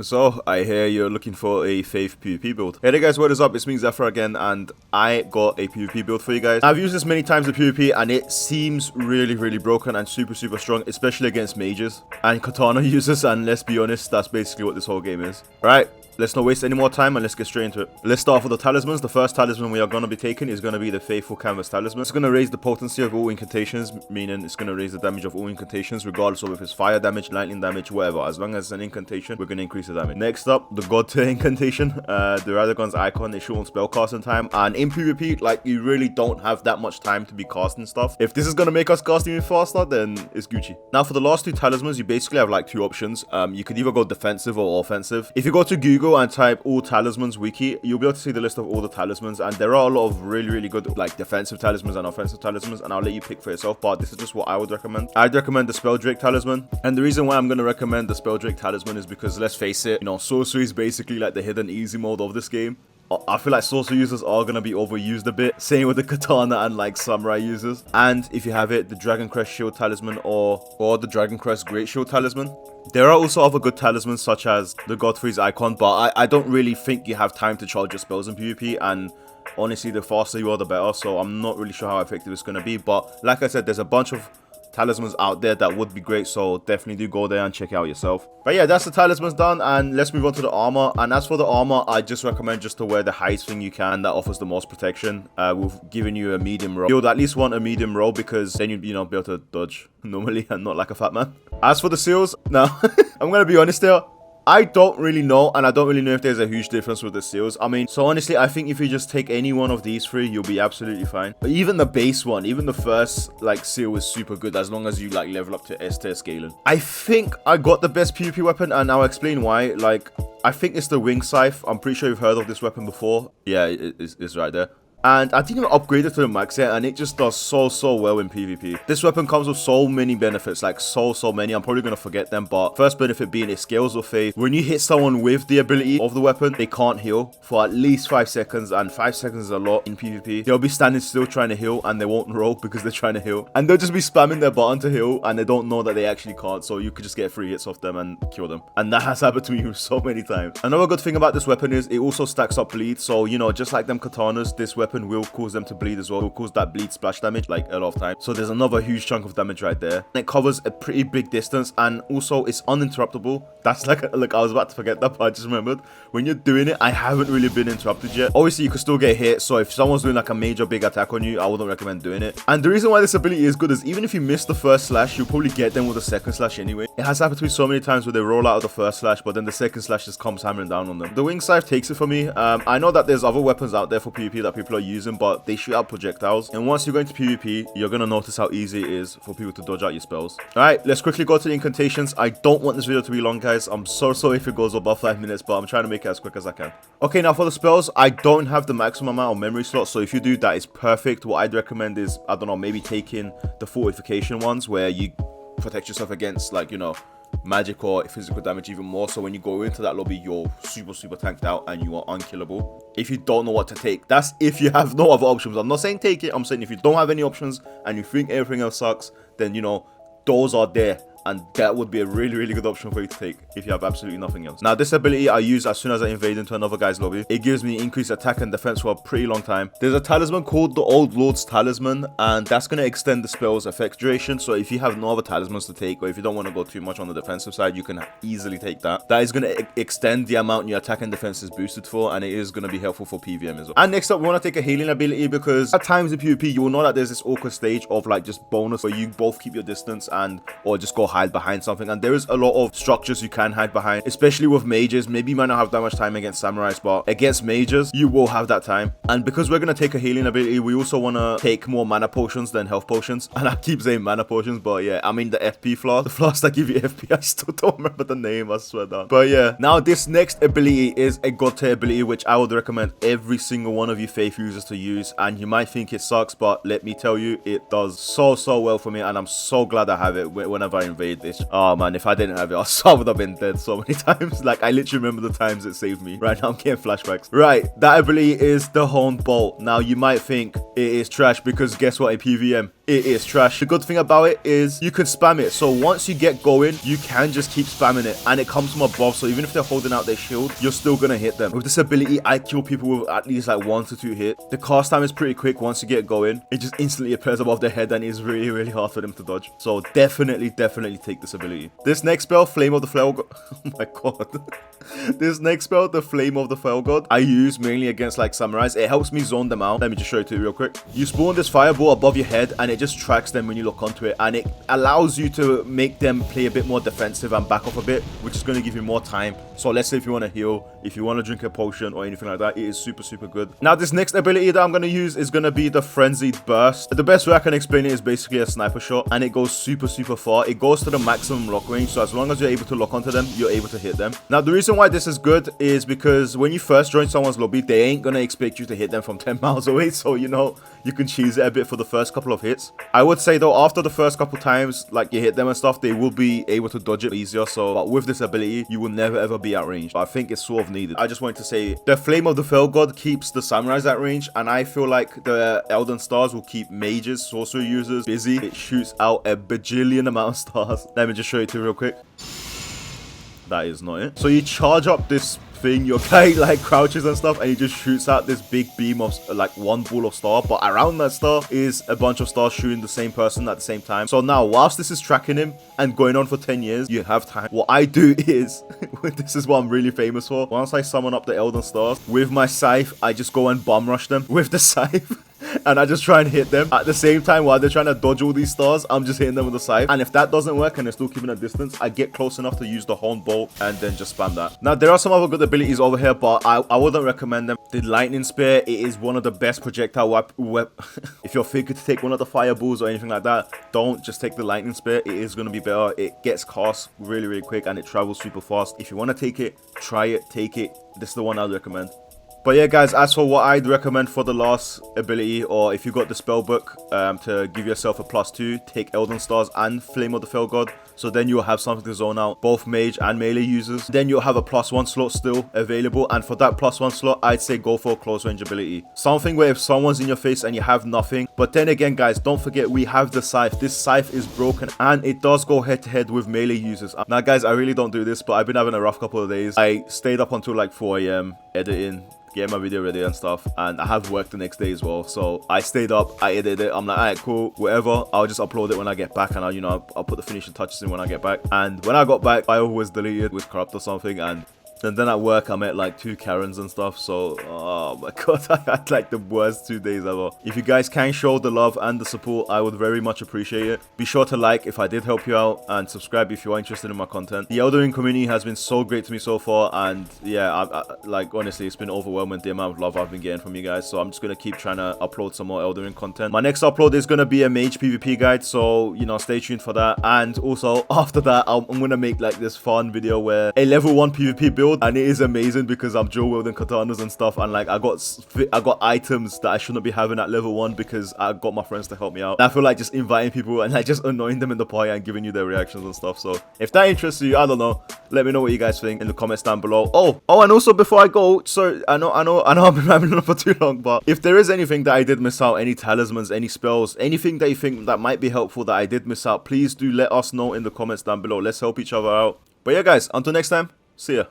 So, I hear you're looking for a Faith PvP build. Hey there guys, what is up? It's me, Xeptha again, and I got a PvP build for you guys. I've used this many times in PvP, and it seems really broken and super strong, especially against mages and katana users, and let's be honest, that's basically what this whole game is. Right, let's not waste any more time, and let's get straight into it. Let's start off with the talismans. The first talisman we are going to be taking is going to be the Faithful Canvas Talisman. It's going to raise the potency of all incantations, meaning it's going to raise the damage of all incantations, regardless of if it's fire damage, lightning damage, whatever. As long as it's an incantation, we're going to increase the damage. Next up, the God tier incantation, the Radagon's icon. It shortens spell casting time, and in PvP, like, you really don't have that much time to be casting stuff. If this is going to make us cast even faster, then it's Gucci. Now for the last two talismans, you basically have like two options. You could either go defensive or offensive. If you go to Google and type all talismans wiki, you'll be able to see the list of all the talismans, and there are a lot of really good like defensive talismans and offensive talismans, and I'll let you pick for yourself, but this is just what I would recommend. I'd recommend the Spelldrake Talisman, and the reason why I'm going to recommend the Spelldrake Talisman is because, let's face it, you know, sorcery is basically like the hidden easy mode of this game. I feel like sorcery users are going to be overused a bit. Same with the katana and like samurai users. And if you have it, the Dragon Crest Shield Talisman or the Dragon Crest Great Shield Talisman. There are also other good talismans such as the Godfrey's Icon, but I don't really think you have time to charge your spells in PvP, and honestly the faster you are the better, so I'm not really sure how effective it's going to be. But like I said, there's a bunch of talismans out there that would be great, so definitely do go there and check it out yourself. But yeah, that's the talismans done, and let's move on to the armor. And as for the armor, I just recommend just to wear the highest thing you can that offers the most protection. We've given you a medium row. You'll at least want a medium row, because then you'd, you know, be able to dodge normally and not like a fat man. As for the seals, now I'm gonna be honest here, I don't really know, and I don't really know if there's a huge difference with the seals. I mean, so honestly, I think if you just take any one of these three, you'll be absolutely fine. But even the base one, even the first like seal is super good, as long as you like level up to S tier scaling. I think I got the best PvP weapon, and I'll explain why. Like, I think it's the Winged Scythe. I'm pretty sure you've heard of this weapon before. Yeah, it's right there. And I think I upgraded to the max here, and it just does so well in PvP. This weapon comes with so many benefits, like so many. I'm probably going to forget them, but first benefit being it scales with Faith. When you hit someone with the ability of the weapon, they can't heal for at least 5 seconds, and 5 seconds is a lot in PvP. They'll be standing still trying to heal, and they won't roll because they're trying to heal. And they'll just be spamming their button to heal, and they don't know that they actually can't, so you could just get 3 hits off them and kill them. And that has happened to me so many times. Another good thing about this weapon is it also stacks up bleed, so, you know, just like them katanas, this weapon will cause them to bleed as well. It will cause that bleed splash damage like a lot of time. So there's another huge chunk of damage right there. And it covers a pretty big distance, and also it's uninterruptible. That's like I was about to forget that, but I just remembered. When you're doing it, I haven't really been interrupted yet. Obviously, you could still get hit, so if someone's doing like a major big attack on you, I wouldn't recommend doing it. And the reason why this ability is good is even if you miss the first slash, you'll probably get them with the second slash anyway. It has happened to me so many times where they roll out of the first slash, but then the second slash just comes hammering down on them. The Winged Scythe takes it for me. I know that there's other weapons out there for PvP that people are using, but they shoot out projectiles, and once you go into PvP, you're gonna notice how easy it is for people to dodge out your spells. All right, let's quickly go to the incantations. I don't want this video to be long, guys. I'm so sorry if it goes above 5 minutes, but I'm trying to make it as quick as I can. Okay, now for the spells, I don't have the maximum amount of memory slots, so if you do, that is perfect. What I'd recommend is, I don't know, maybe taking the fortification ones where you protect yourself against, like, you know, magic or physical damage even more, so when you go into that lobby, you're super tanked out and you are unkillable. If you don't know what to take, that's if you have no other options. I'm not saying take it, I'm saying if you don't have any options and you think everything else sucks, then, you know, those are there, and that would be a really good option for you to take if you have absolutely nothing else. Now, this ability I use as soon as I invade into another guy's lobby. It gives me increased attack and defense for a pretty long time. There's a talisman called the Old Lord's Talisman, and that's going to extend the spell's effect duration. So if you have no other talismans to take, or if you don't want to go too much on the defensive side, you can easily take that. That is going to extend the amount your attack and defense is boosted for, and it is going to be helpful for PVM as well. And next up, we want to take a healing ability, because at times in PvP, you will know that there's this awkward stage of like just bonus where you both keep your distance and or just go hide behind something. And there is a lot of structures you can hide behind, especially with mages. Maybe you might not have that much time against samurais, but against mages, you will have that time. And because we're going to take a healing ability, we also want to take more mana potions than health potions. And I keep saying mana potions, but yeah, I mean the FP flask. The flasks that give you FP, I still don't remember the name, I swear down. But yeah, now this next ability is a god tier ability, which I would recommend every single one of you Faith users to use. And you might think it sucks, but let me tell you, it does so well for me. And I'm so glad I have it whenever I invade this. Oh man, if I didn't have it, I would have been dead so many times. Like, I literally remember the times it saved me. Right now, I'm getting flashbacks. Right, that ability is the Honed Bolt. Now, you might think it is trash because guess what? In PVM, it is trash. The good thing about it is you can spam it. So once you get going, you can just keep spamming it. And it comes from above. So even if they're holding out their shield, you're still going to hit them. With this ability, I kill people with at least like 1 to 2 hits. The cast time is pretty quick once you get going. It just instantly appears above their head and it's really, really hard for them to dodge. So definitely take this ability. This next spell, Flame of the Flail God. Oh my god. This next spell, the Flame of the Flail God, I use mainly against like samurais. It helps me zone them out. Let me just show it to you real quick. You spawn this fireball above your head and it just tracks them when you look onto it, and it allows you to make them play a bit more defensive and back off a bit, which is going to give you more time. So let's say if you want to heal, if you want to drink a potion or anything like that, it is super good. Now this next ability that I'm going to use is going to be the Frenzied Burst. The best way I can explain it is basically a sniper shot, and it goes super far. It goes to the maximum lock range, so as long as you're able to lock onto them, you're able to hit them. Now the reason why this is good is because when you first join someone's lobby, they ain't going to expect you to hit them from 10 miles away, so you know, you can cheese it a bit for the first couple of hits. I would say though, after the first couple times like you hit them and stuff, they will be able to dodge it easier. So but with this ability, you will never ever be at range. But I think it's sort of needed. I just wanted to say the Flame of the Fell God keeps the samurais at range, and I feel like the Elden Stars will keep mages, sorcery users busy. It shoots out a bajillion amount of stars. Let me just show it to you real quick. That is not it. So you charge up this thing, your guy like crouches and stuff, and he just shoots out this big beam of like one ball of star, but around that star is a bunch of stars shooting the same person at the same time. So now whilst this is tracking him and going on for 10 years, you have time. What I do is this is what I'm really famous for. Once I summon up the Elden Stars with my scythe, I just go and bomb rush them with the scythe. And I just try and hit them at the same time while they're trying to dodge all these stars. I'm just hitting them with the scythe, and if that doesn't work and they're still keeping a distance, I get close enough to use the horn bolt and then just spam that. Now there are some other good abilities over here, but I wouldn't recommend them. The lightning spear, it is one of the best projectile if you're thinking to take one of the fireballs or anything like that, don't just take the lightning spear. It is going to be better. It gets cast really quick and it travels super fast. If you want to take it, try it, take it. This is the one I'd recommend. But yeah guys, as for what I'd recommend for the last ability, or if you got the spell book to give yourself a +2, take Elden Stars and Flame of the Fell God. So then you'll have something to zone out both mage and melee users. Then you'll have a +1 slot still available, and for that +1 slot, I'd say go for a close range ability. Something where if someone's in your face and you have nothing. But then again guys, don't forget we have the scythe. This scythe is broken and it does go head to head with melee users. Now guys, I really don't do this, but I've been having a rough couple of days. I stayed up until like 4 AM editing, get my video ready and stuff, and I have work the next day as well. So I stayed up, I edited it. I'm like, alright, cool, whatever, I'll just upload it when I get back, and I'll put the finishing touches in when I get back. And when I got back, I was deleted with corrupt or something, and then at work I met like 2 Karens and stuff. So oh my god, I had like the worst 2 days ever. If you guys can show the love and the support, I would very much appreciate it. Be sure to like if I did help you out, and subscribe if you are interested in my content. The Elden Ring community has been so great to me so far, and yeah, I like honestly it's been overwhelming the amount of love I've been getting from you guys. So I'm just gonna keep trying to upload some more Elden Ring content. My next upload is gonna be a mage PvP guide, so you know, stay tuned for that. And also after that, I'm gonna make like this fun video where a level 1 PvP build, and it is amazing because I'm dual wielding katanas and stuff, and like I got items that I shouldn't be having at level 1 because I got my friends to help me out. And I feel like just inviting people and like just annoying them in the party and giving you their reactions and stuff. So if that interests you, I don't know, let me know what you guys think in the comments down below. Oh, and also before I go, sorry, I know I've been rambling on for too long, but if there is anything that I did miss out, any talismans, any spells, anything that you think that might be helpful that I did miss out, please do let us know in the comments down below. Let's help each other out. But yeah guys, until next time, see ya.